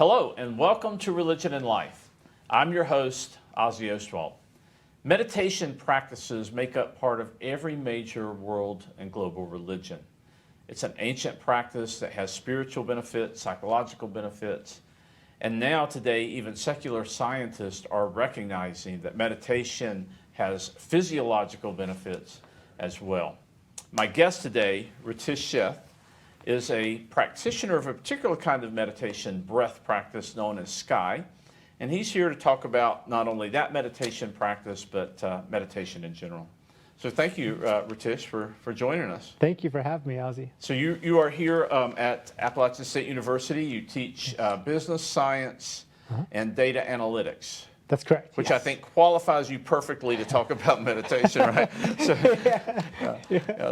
Hello, and welcome to Religion and Life. I'm your host, Ozzie Ostwald. Meditation practices make up part of every major world and global religion. It's an ancient practice that has spiritual benefits, psychological benefits, and now today even secular scientists are recognizing that meditation has physiological benefits as well. My guest today, Ritesh Sheth, is a practitioner of a particular kind of meditation breath practice known as Sky. And he's here to talk about not only that meditation practice, but meditation in general. So thank you, Ritesh, for joining us. Thank you for having me, Ozzie. So you are here at Appalachian State University. You teach business science and data analytics. That's correct. Which yes. I think qualifies you perfectly to talk about meditation, right?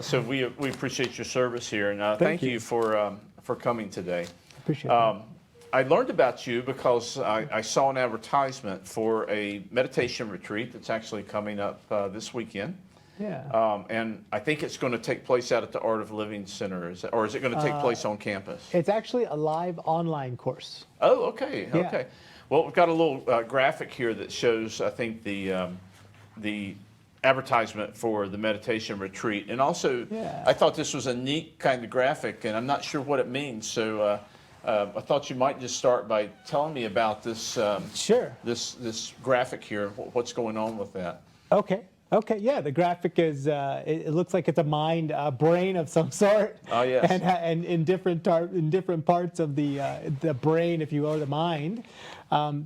So we appreciate your service here, and thank you for coming today. Appreciate it. I learned about you because I saw an advertisement for a meditation retreat that's actually coming up this weekend. Yeah. And I think it's going to take place out at the Art of Living Center, or is it going to take place on campus? It's actually a live online course. Oh, okay, Yeah. okay. Well, we've got a little graphic here that shows, I think, the advertisement for the meditation retreat. And also, I thought this was a neat kind of graphic, and I'm not sure what it means. So I thought you might just start by telling me about this. Sure. This graphic here. What's going on with that? Okay. Okay. Yeah. The graphic is. It looks like it's a brain of some sort. Oh yes. And in different parts of the brain, if you will, the mind.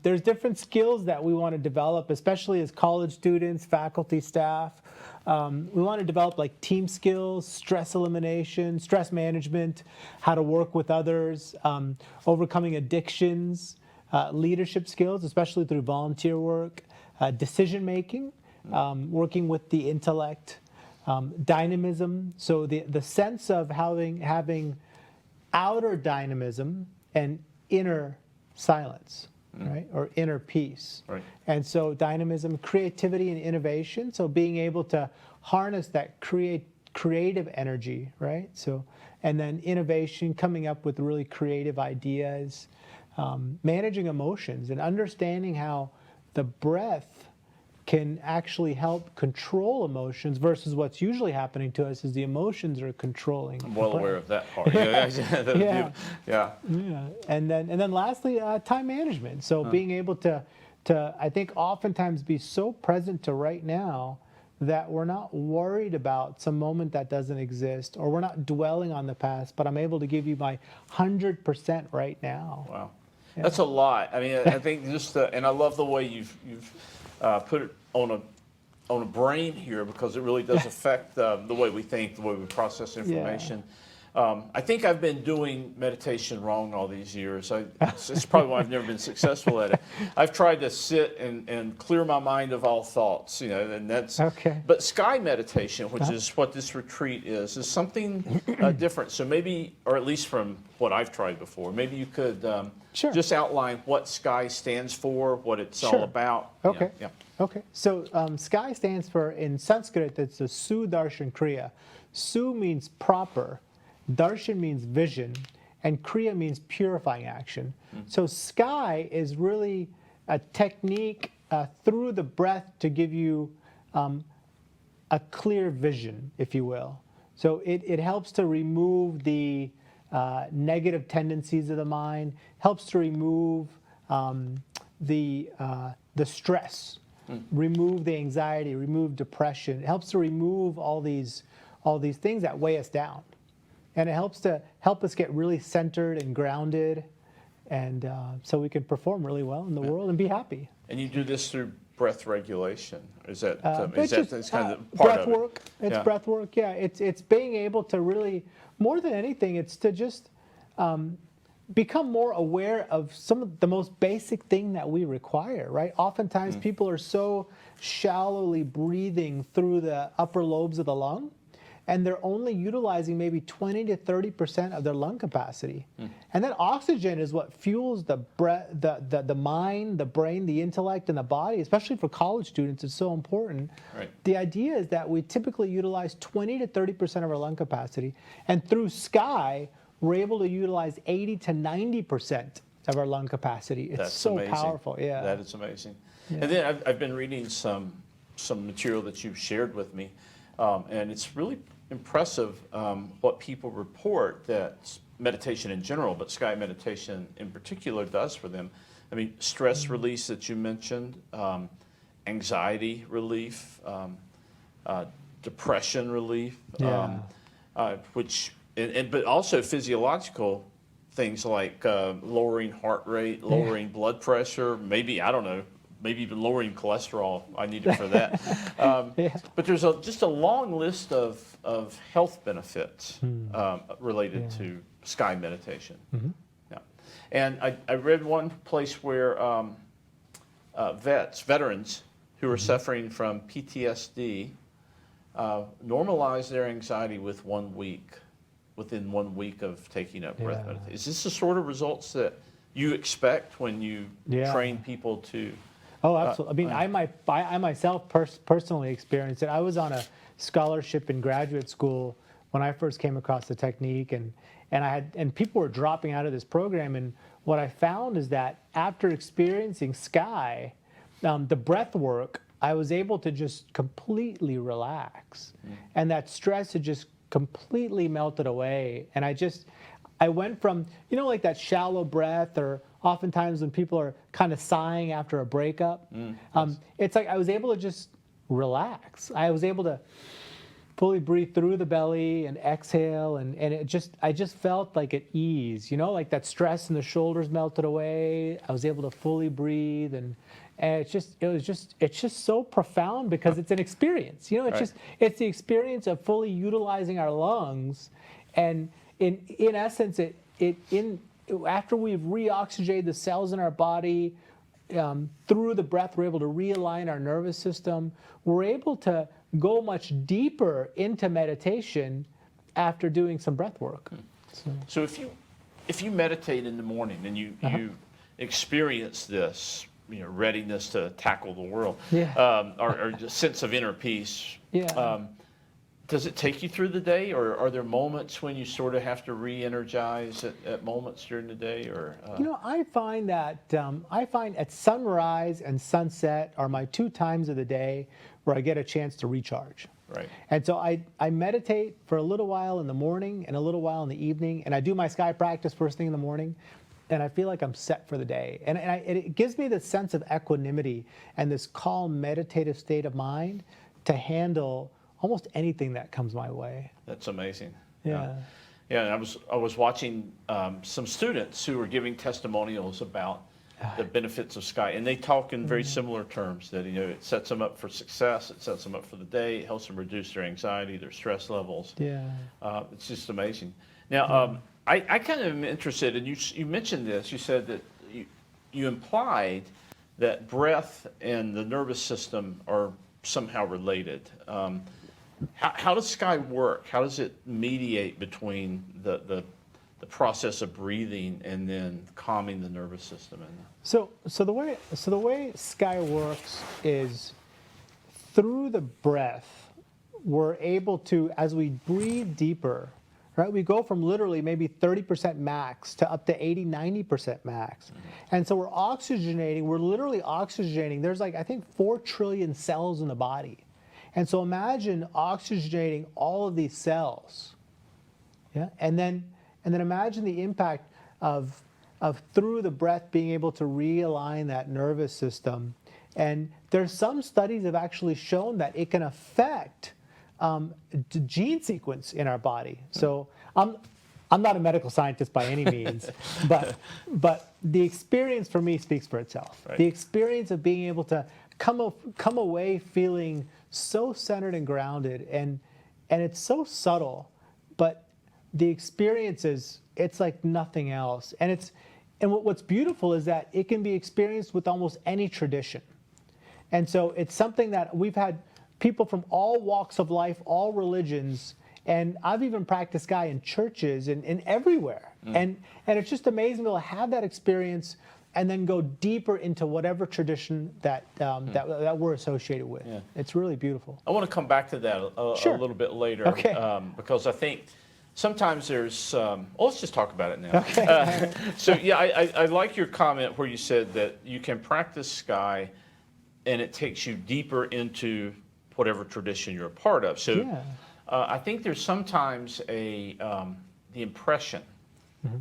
There's different skills that we want to develop, especially as college students, faculty, staff. We want to develop like team skills, stress elimination, stress management, how to work with others, overcoming addictions, leadership skills, especially through volunteer work, decision making, working with the intellect, dynamism. So the sense of having outer dynamism and inner silence. Right, or inner peace. Right. And so dynamism, creativity, and innovation. So being able to harness that creative energy, right? So, and then innovation, coming up with really creative ideas, managing emotions, and understanding how the breath can actually help control emotions versus what's usually happening to us is the emotions are controlling. I'm well aware of that part. Yeah. And then lastly, time management. So being able to I think oftentimes be so present to right now that we're not worried about some moment that doesn't exist, or we're not dwelling on the past, but I'm able to give you my 100% right now. Wow. Yeah. That's a lot. I mean, I think just and I love the way you've put it on a brain here, because it really does affect the way we think, the way we process information. I think I've been doing meditation wrong all these years. It's probably why I've never been successful at it. I've tried to sit and clear my mind of all thoughts, and that's okay. But Sky meditation, which is what this retreat is something different. So maybe, or at least from what I've tried before, maybe you could sure. just outline what Sky stands for, what it's all about. Okay. Yeah. Okay. So Sky stands for, in Sanskrit, it's the Su Darshan Kriya. Su means proper, Darshan means vision, and Kriya means purifying action. So Sky is really a technique through the breath to give you a clear vision, if you will. So it helps to remove the negative tendencies of the mind, helps to remove the stress, remove the anxiety, remove depression. It helps to remove all these things that weigh us down. And it helps us get really centered and grounded, and so we can perform really well in the world and be happy. And you do this through breath regulation. Is that It's kind of part breath of it? work? It's breath work. Yeah, it's being able to really, more than anything, it's to just become more aware of some of the most basic thing that we require. Right? Oftentimes, people are so shallowly breathing through the upper lobes of the lung, and they're only utilizing maybe 20 to 30% of their lung capacity. And that oxygen is what fuels the mind, the brain, the intellect, and the body, especially for college students. It's so important. Right. The idea is that we typically utilize 20 to 30% of our lung capacity, and through Sky, we're able to utilize 80 to 90%. of our lung capacity. It's That's so amazing. powerful. Yeah. That is amazing. Yeah. And then I've been reading some material that you've shared with me, and it's really impressive what people report that meditation in general, but sky meditation in particular, does for them. I mean, stress release that you mentioned, anxiety relief, depression relief, Yeah. but also physiological things like lowering heart rate, lowering blood pressure, maybe, I don't know, maybe even lowering cholesterol. I need it for that. Yeah. But there's just a long list of health benefits related Yeah. to sky meditation. Yeah. And I read one place where veterans who are suffering from PTSD normalize their anxiety within 1 week of taking up breath Yeah. meditation. Is this the sort of results that you expect when you Yeah. train people to? Oh, absolutely. I mean, I myself personally experienced it. I was on a scholarship in graduate school when I first came across the technique, and people were dropping out of this program. And what I found is that after experiencing sky, the breath work, I was able to just completely relax, and that stress had just completely melted away. And I went from, like that shallow breath, or oftentimes when people are kind of sighing after a breakup, it's like I was able to just relax. I was able to fully breathe through the belly and exhale, and I just felt like at ease, like that stress in the shoulders melted away. I was able to fully breathe, and it's just so profound because it's an experience. It's the experience of fully utilizing our lungs, and in essence, after we've reoxygenated the cells in our body, through the breath, we're able to realign our nervous system. We're able to go much deeper into meditation after doing some breath work. So if you meditate in the morning and you experience this, readiness to tackle the world, or just sense of inner peace, does it take you through the day, or are there moments when you sort of have to re-energize at moments during the day, or? I find at sunrise and sunset are my 2 times of the day where I get a chance to recharge. Right. And so I meditate for a little while in the morning and a little while in the evening, and I do my sky practice first thing in the morning, and I feel like I'm set for the day. And it gives me this sense of equanimity and this calm meditative state of mind to handle almost anything that comes my way. That's amazing. Yeah. Yeah, and I was watching some students who were giving testimonials about the benefits of sky, and they talk in very similar terms that it sets them up for success, it sets them up for the day, it helps them reduce their anxiety, their stress levels. Yeah. It's just amazing. Now, I kind of am interested, and you mentioned this. You said that you implied that breath and the nervous system are somehow related. How does sky work? How does it mediate between the process of breathing and then calming the nervous system? So the way sky works is through the breath, we're able to, as we breathe deeper, right? We go from literally maybe 30% max to up to 80, 90% max. And so we're literally oxygenating. There's I think 4 trillion cells in the body. And so imagine oxygenating all of these cells. Yeah. And then imagine the impact of through the breath being able to realign that nervous system. And there's some studies have actually shown that it can affect the gene sequence in our body. So I'm not a medical scientist by any means, but the experience for me speaks for itself. Right. The experience of being able to come away feeling so centered and grounded, and it's so subtle, but the experience it's like nothing else. And what's beautiful is that it can be experienced with almost any tradition. And so it's something that we've had people from all walks of life, all religions, and I've even practiced sky in churches and everywhere. And it's just amazing to have that experience and then go deeper into whatever tradition that we're associated with. Yeah. It's really beautiful. I want to come back to that a Sure. little bit later, Okay. because I think sometimes there's, let's just talk about it now. So yeah, I like your comment where you said that you can practice sky and it takes you deeper into whatever tradition you're a part of. So Yeah. I think there's sometimes the impression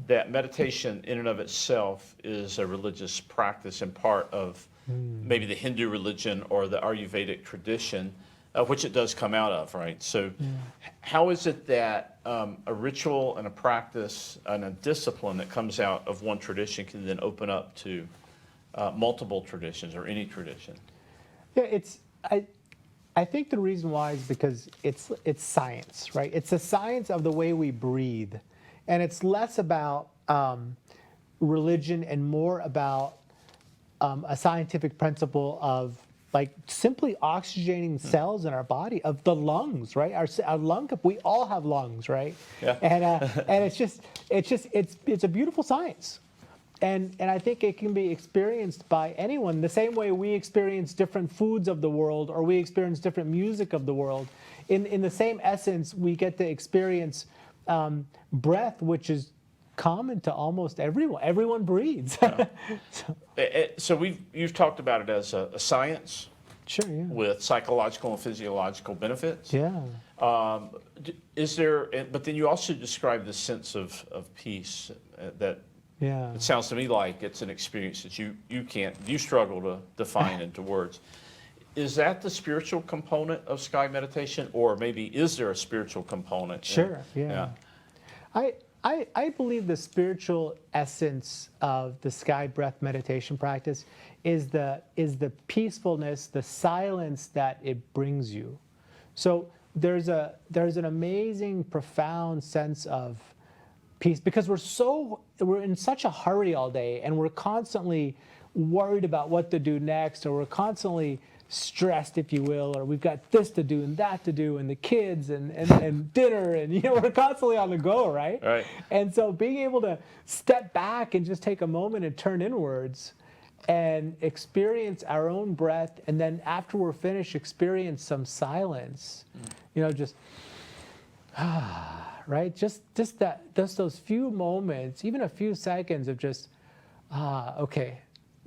that meditation in and of itself is a religious practice and part of maybe the Hindu religion or the Ayurvedic tradition, which it does come out of, right? So how is it that a ritual and a practice and a discipline that comes out of one tradition can then open up to multiple traditions or any tradition? Yeah, I think the reason why is because it's science, right? It's the science of the way we breathe, and it's less about religion and more about a scientific principle of like simply oxygenating cells in our body, of the lungs, right? Our lung, we all have lungs, right? Yeah. And it's a beautiful science. And I think it can be experienced by anyone the same way we experience different foods of the world or we experience different music of the world. In the same essence, we get to experience breath, which is common to almost everyone. Everyone breathes. So you've talked about it as a science Sure, yeah. with psychological and physiological benefits. Yeah. Is there? But then you also describe this sense of peace that. Yeah. It sounds to me like it's an experience that you struggle to define into words. Is that the spiritual component of sky meditation, or maybe is there a spiritual component? Sure, yeah. I believe the spiritual essence of the sky breath meditation practice is the peacefulness, the silence that it brings you. So there's an amazing, profound sense of peace because we're in such a hurry all day and we're constantly worried about what to do next, or we're constantly stressed, if you will, or we've got this to do and that to do and the kids and dinner, and we're constantly on the go, right? Right. And so being able to step back and just take a moment and turn inwards and experience our own breath, and then after we're finished, experience some silence, just right? Just those few moments, even a few seconds of just, okay,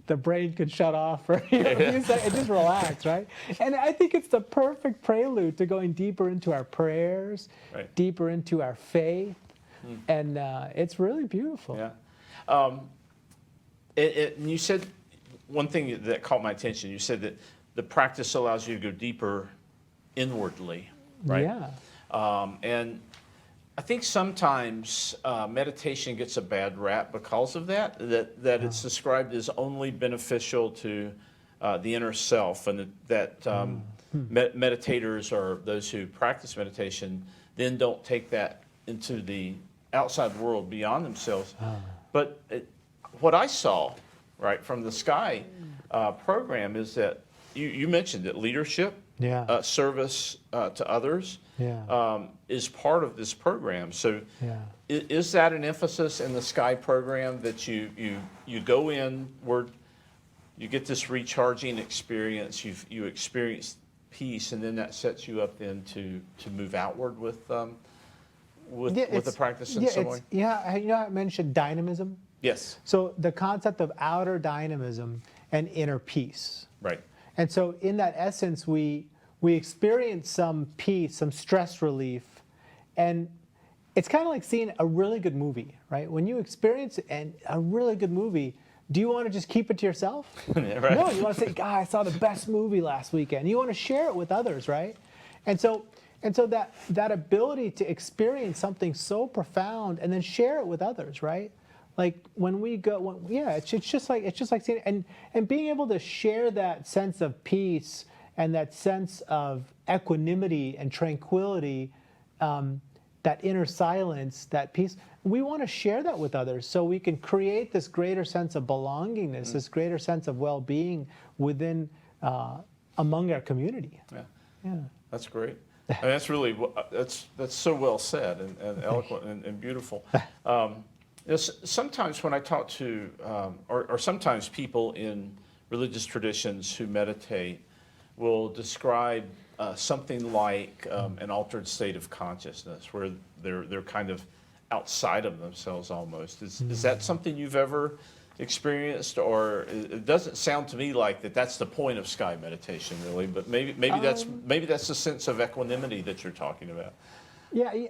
the brain could shut off for a few seconds and just relax, right? And I think it's the perfect prelude to going deeper into our prayers, Right. deeper into our faith, and it's really beautiful. Yeah. And you said one thing that caught my attention. You said that the practice allows you to go deeper inwardly, right? Yeah. And I think sometimes meditation gets a bad rap because of that it's described as only beneficial to the inner self, and that meditators or those who practice meditation then don't take that into the outside world beyond themselves. But what I saw, right, from the Sky program is that you mentioned that leadership, Yeah. service to others, Yeah. is part of this program. So Yeah. is that an emphasis in the Sky program, that you go inward, you get this recharging experience, you experience peace, and then that sets you up then to move outward with the practice in some way? I mentioned dynamism. Yes. So the concept of outer dynamism and inner peace. Right. And so in that essence, we experience some peace, some stress relief, and it's kind of like seeing a really good movie, right? When you experience a really good movie, do you want to just keep it to yourself? Yeah, right. No, you want to say, God, I saw the best movie last weekend. You want to share it with others, right? And so that ability to experience something so profound and then share it with others, right? Like when we go, it's just like seeing it, and being able to share that sense of peace and that sense of equanimity and tranquility, that inner silence, that peace. We want to share that with others so we can create this greater sense of belongingness, this greater sense of well-being within, among our community. Yeah. Yeah. That's great. I mean, that's really that's so well said and eloquent and beautiful. Sometimes when I talk to, or sometimes people in religious traditions who meditate will describe something like an altered state of consciousness, where they're kind of outside of themselves almost. Is that something you've ever experienced, or it doesn't sound to me like that's the point of sky meditation, really? But maybe that's the sense of equanimity that you're talking about. Yeah,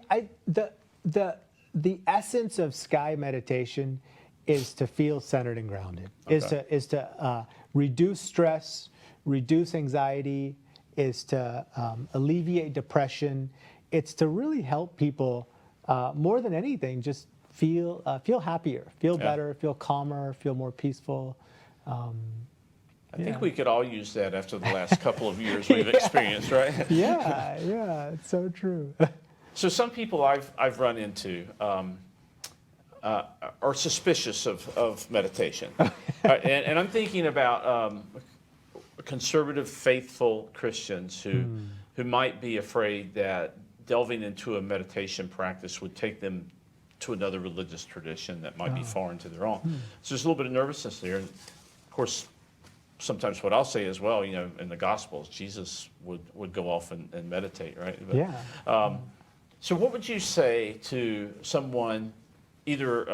the essence of sky meditation is to feel centered and grounded. Okay. Is to reduce stress, reduce anxiety. Is to alleviate depression. It's to really help people more than anything. Just feel happier, feel better, feel calmer, feel more peaceful. I think we could all use that after the last couple of years we've experienced, right? Yeah, it's so true. So some people I've run into are suspicious of meditation. And I'm thinking about conservative, faithful Christians who might be afraid that delving into a meditation practice would take them to another religious tradition that might be foreign to their own. So there's a little bit of nervousness there. And of course, sometimes what I'll say as well, in the Gospels, Jesus would go off and meditate, right? But, Yeah. So what would you say to someone, either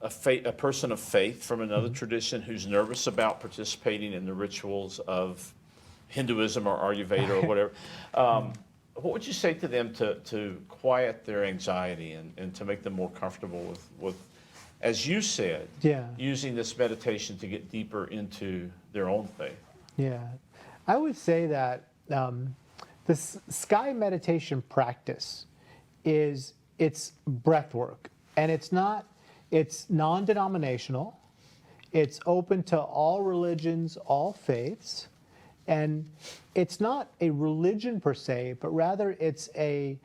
a person of faith from another tradition who's nervous about participating in the rituals of Hinduism or Ayurveda or whatever? What would you say to them to quiet their anxiety and to make them more comfortable with, as you said, using this meditation to get deeper into their own faith? Yeah. I would say that this sky meditation practice it's breath work, and it's non-denominational. It's open to all religions, all faiths. And it's not a religion per se, but rather it's a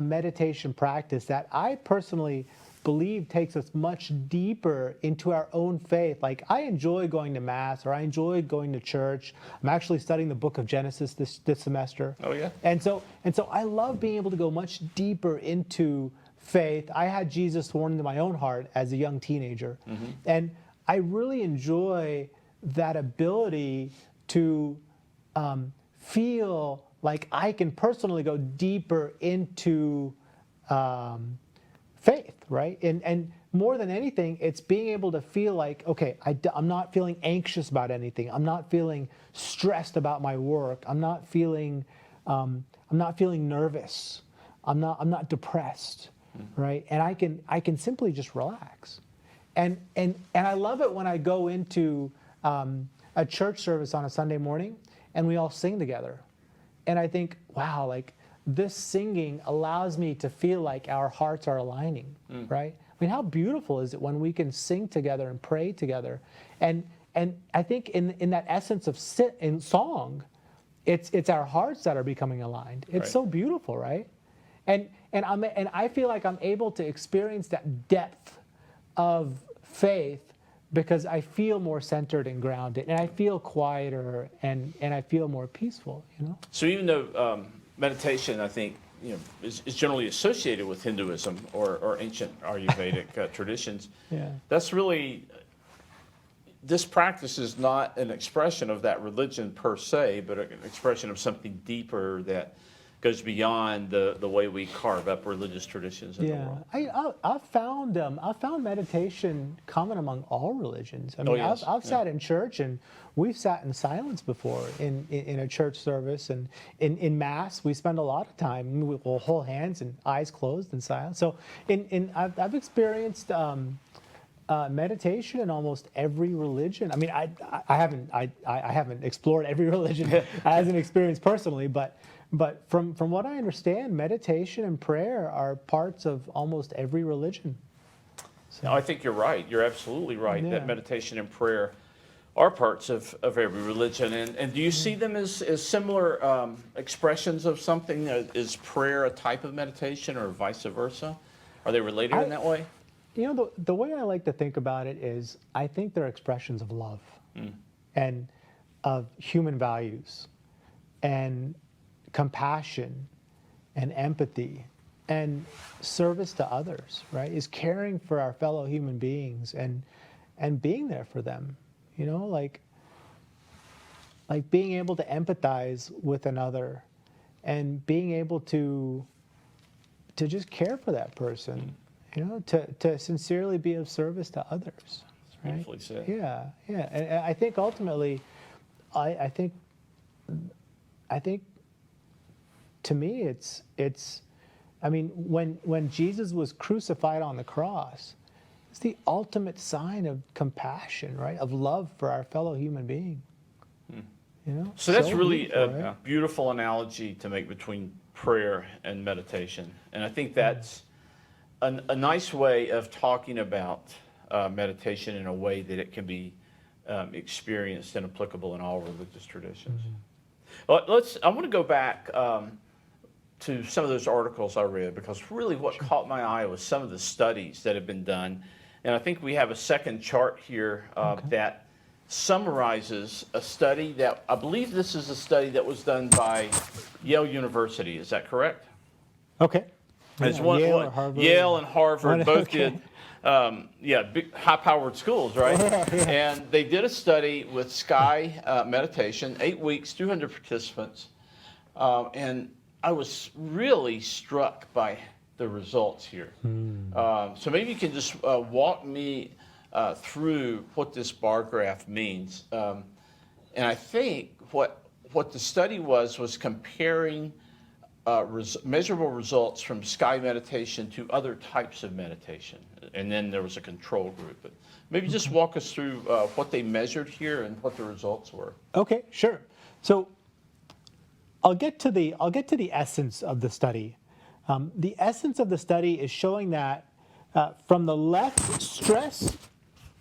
meditation practice that I personally believe takes us much deeper into our own faith. Like, I enjoy going to Mass, or I enjoy going to church. I'm actually studying the book of Genesis this semester. Oh, yeah? And so I love being able to go much deeper into faith. I had Jesus sworn into my own heart as a young teenager. And I really enjoy that ability to feel like I can personally go deeper into faith, right? And more than anything, it's being able to feel like, okay, I'm not feeling anxious about anything. I'm not feeling stressed about my work. I'm not feeling nervous. I'm not depressed, right? And I can simply just relax. And I love it when I go into a church service on a Sunday morning and we all sing together. And I think, wow, like, this singing allows me to feel like our hearts are aligning, right? I mean, how beautiful is it when we can sing together and pray together? And I think in that essence of in song, it's our hearts that are becoming aligned. It's Right. so beautiful, right? And I feel like I'm able to experience that depth of faith because I feel more centered and grounded, and I feel quieter, and I feel more peaceful, So even though meditation, I think, is generally associated with Hinduism or ancient Ayurvedic traditions, that's really, this practice is not an expression of that religion per se, but an expression of something deeper that goes beyond the way we carve up religious traditions in the world. I've found meditation common among all religions. I mean, yes. I've sat in church, and we've sat in silence before in a church service, and in Mass we spend a lot of time. We'll hold hands and eyes closed in silence. So I've experienced meditation in almost every religion. I mean, I haven't explored every religion as an experience personally, but from what I understand, meditation and prayer are parts of almost every religion. No, I think you're right. You're absolutely right Yeah. that meditation and prayer are parts of every religion. And do you see them as similar expressions of something? Is prayer a type of meditation or vice versa? Are they related in that way? The way I like to think about it is, I think they're expressions of love and of human values and compassion and empathy and service to others, right? Is caring for our fellow human beings and being there for them. Like, like being able to empathize with another and being able to just care for that person, to sincerely be of service to others. Right? Beautifully said. Yeah, yeah. And I think ultimately, I think to me it's I mean, when Jesus was crucified on the cross, it's the ultimate sign of compassion, right? Of love for our fellow human being. So that's really beautiful, right? a beautiful analogy to make between prayer and meditation. And I think that's a nice way of talking about meditation in a way that it can be experienced and applicable in all religious traditions. Well, I want to go back to some of those articles I read, because really what caught my eye was some of the studies that have been done. And I think we have a second chart here that summarizes a study that, I believe this is a study that was done by Yale University. Is that correct? Okay. It's Yeah, Yale or Harvard. Yale and Harvard both Okay. did, big, high-powered schools, right? And they did a study with Sky meditation, 8 weeks, 200 participants, and I was really struck by the results here. So maybe you can just walk me through what this bar graph means. And I think what the study was comparing measurable results from Sky meditation to other types of meditation. And then there was a control group. But maybe just walk us through what they measured here and what the results were. Okay, sure. So I'll get to the essence of the study. The essence of the study is showing that from the left, stress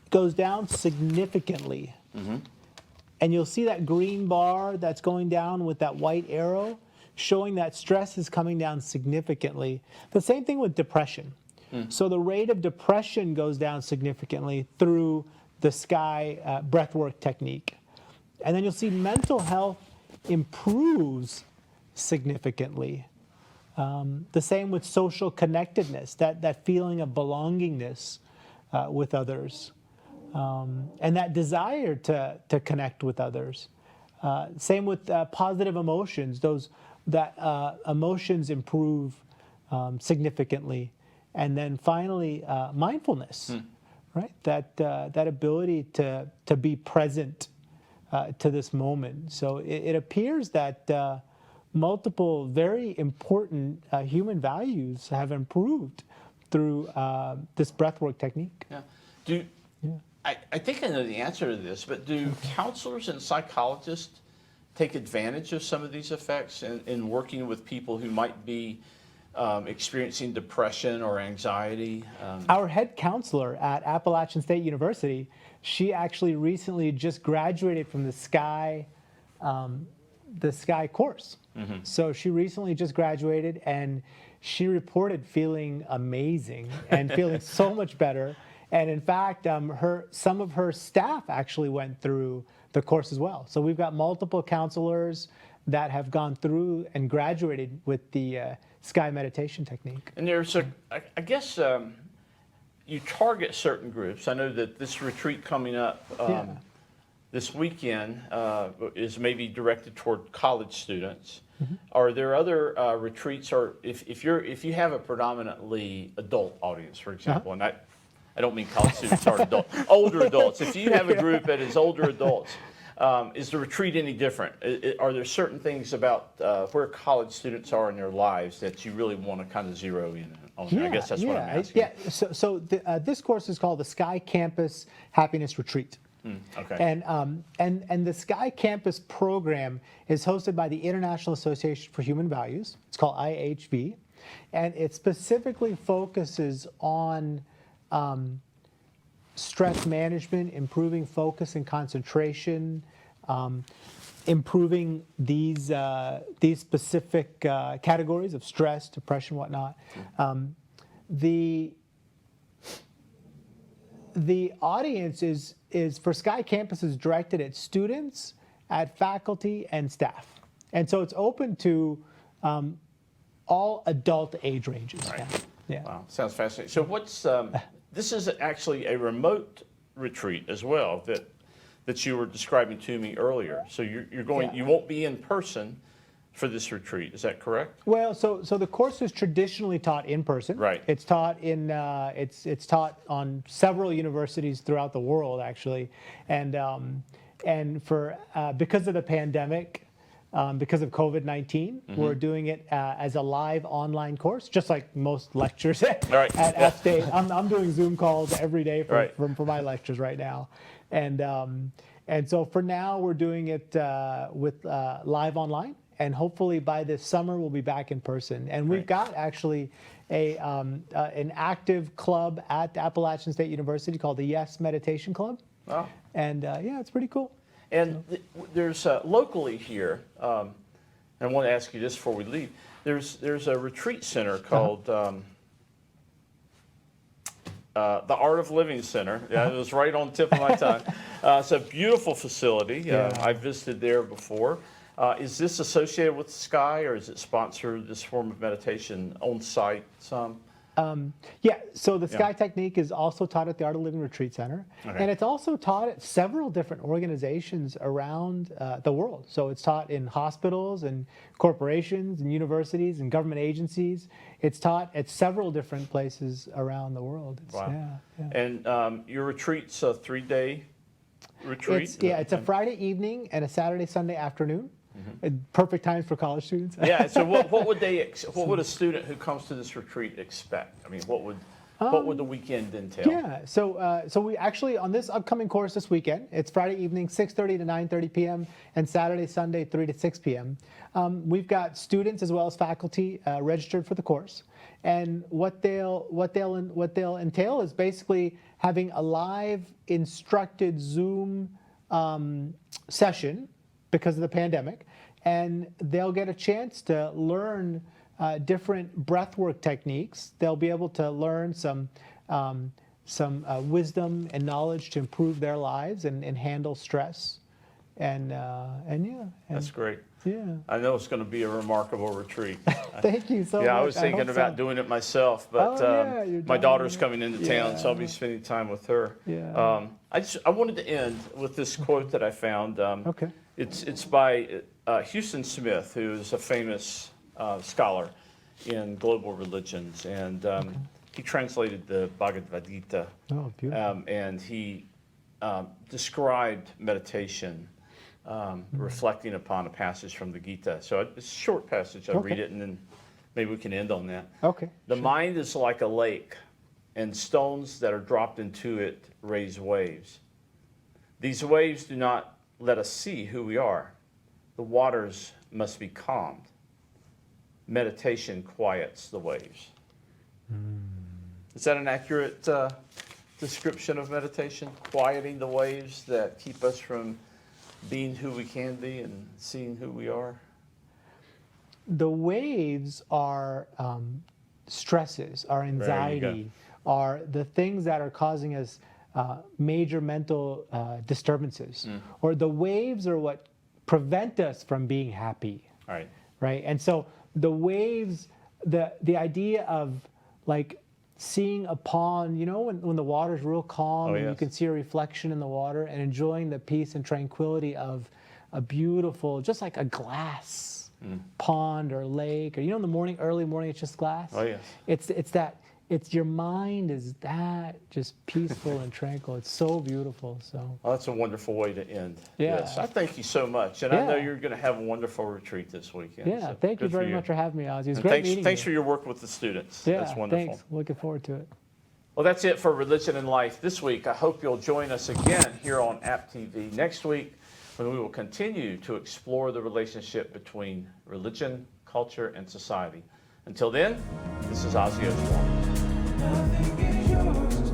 goes down significantly. And you'll see that green bar that's going down with that white arrow, showing that stress is coming down significantly. The same thing with depression. So the rate of depression goes down significantly through the Sky breathwork technique. And then you'll see mental health improves significantly. The same with social connectedness, that feeling of belongingness with others, and that desire to connect with others. Same with positive emotions; emotions improve significantly. And then finally, mindfulness, right? That ability to be present to this moment. So it appears that multiple very important human values have improved through this breathwork technique. Yeah. I think I know the answer to this, but do counselors and psychologists take advantage of some of these effects in working with people who might be experiencing depression or anxiety? Our head counselor at Appalachian State University, she actually recently just graduated from the Sky course. So she recently just graduated, and she reported feeling amazing and feeling so much better. And in fact, some of her staff actually went through the course as well. So we've got multiple counselors that have gone through and graduated with the Sky meditation technique. And there's I guess you target certain groups. I know that this retreat coming up this weekend is maybe directed toward college students. Are there other retreats, or if you have a predominantly adult audience, for example, and I don't mean college students are adults, older adults. If you have a group that is older adults, is the retreat any different? Are there certain things about where college students are in their lives that you really want to kind of zero in on? I guess that's what I'm asking. Yeah. So this course is called the Sky Campus Happiness Retreat. Okay. And the Sky Campus program is hosted by the International Association for Human Values. It's called IHV, and it specifically focuses on stress management, improving focus and concentration, improving these specific categories of stress, depression, whatnot. The audience is for Sky Campus is directed at students, at faculty, and staff, and so it's open to all adult age ranges. Right. Yeah. Wow, sounds fascinating. So what's this is actually a remote retreat as well that you were describing to me earlier. So you're going, Yeah. you won't be in person for this retreat. Is that correct? Well, so the course is traditionally taught in person. Right. It's taught in it's taught on several universities throughout the world, actually, and for because of the pandemic. Because of COVID-19, we're doing it as a live online course, just like most lectures at Right. App State. I'm doing Zoom calls every day Right. for my lectures right now, and so for now we're doing it with live online, and hopefully by this summer we'll be back in person. And we've Right. got actually an active club at Appalachian State University called the Yes Meditation Club, Oh. and yeah, it's pretty cool. And there's locally here, and I want to ask you this before we leave. There's a retreat center called the Art of Living Center. Yeah, it was right on the tip of my tongue. It's a beautiful facility. Yeah. I visited there before. Is this associated with Sky, or is it sponsored this form of meditation on site some? Yeah, so the Yeah. Sky Technique is also taught at the Art of Living Retreat Center, Okay. and it's also taught at several different organizations around the world. So it's taught in hospitals and corporations and universities and government agencies. It's taught at several different places around the world. It's, Wow. yeah. And your retreat's a 3-day retreat? It's a Friday evening and a Saturday, Sunday afternoon. Perfect times for college students. Yeah. So what would what would a student who comes to this retreat expect? I mean, what would the weekend entail? Yeah, so we actually, on this upcoming course this weekend, it's Friday evening, 6:30 to 9:30 p.m., and Saturday, Sunday, 3 to 6 p.m. We've got students as well as faculty registered for the course, and what they'll entail is basically having a live instructed Zoom session because of the pandemic, and they'll get a chance to learn different breathwork techniques. They'll be able to learn some wisdom and knowledge to improve their lives and handle stress, and That's great. yeah. I know it's going to be a remarkable retreat. Thank you so much. Yeah, I was thinking hope about so. doing it myself, but Oh, yeah, your my daughter- daughter's coming into town, so I'll be Yeah. spending time with her. Yeah. I wanted to end with this quote that I found. Okay. It's by Houston Smith, who is a famous scholar in global religions, and he translated the Bhagavad Gita, Oh, beautiful. and he described meditation, reflecting upon a passage from the Gita. So it's a short passage. I'll Okay. read it, and then maybe we can end on that. Okay. The mind is like a lake, and stones that are dropped into it raise waves. These waves do not let us see who we are. The waters must be calmed. Meditation quiets the waves. Is that an accurate description of meditation? Quieting the waves that keep us from being who we can be and seeing who we are? The waves are stresses, are anxiety, are the things that are causing us major mental disturbances. Or the waves are what prevent us from being happy, All right. right? And so the waves, the idea of like seeing a pond, you know, when the water's real calm Oh, and you yes. can see a reflection in the water and enjoying the peace and tranquility of a beautiful, just like a glass pond or lake, or you know, in the morning, early morning, it's just glass. Oh, yes. It's your mind is that just peaceful and tranquil. It's so beautiful. So Well, that's a wonderful way to end. Yeah. Yes, I thank you so much, and I know Yeah. you're going to have a wonderful retreat this weekend. yeah, so thank you good for very much for having me, Ozzy. It was And great thanks, meeting thanks you. for your work with the students. Yeah, That's wonderful. thanks. Looking forward to it. Well, that's it for Religion and Life this week. I hope you'll join us again here on App TV next week, when we will continue to explore the relationship between religion, culture, and society. Until then, this is Ozzy Osbourne. Nothing is yours.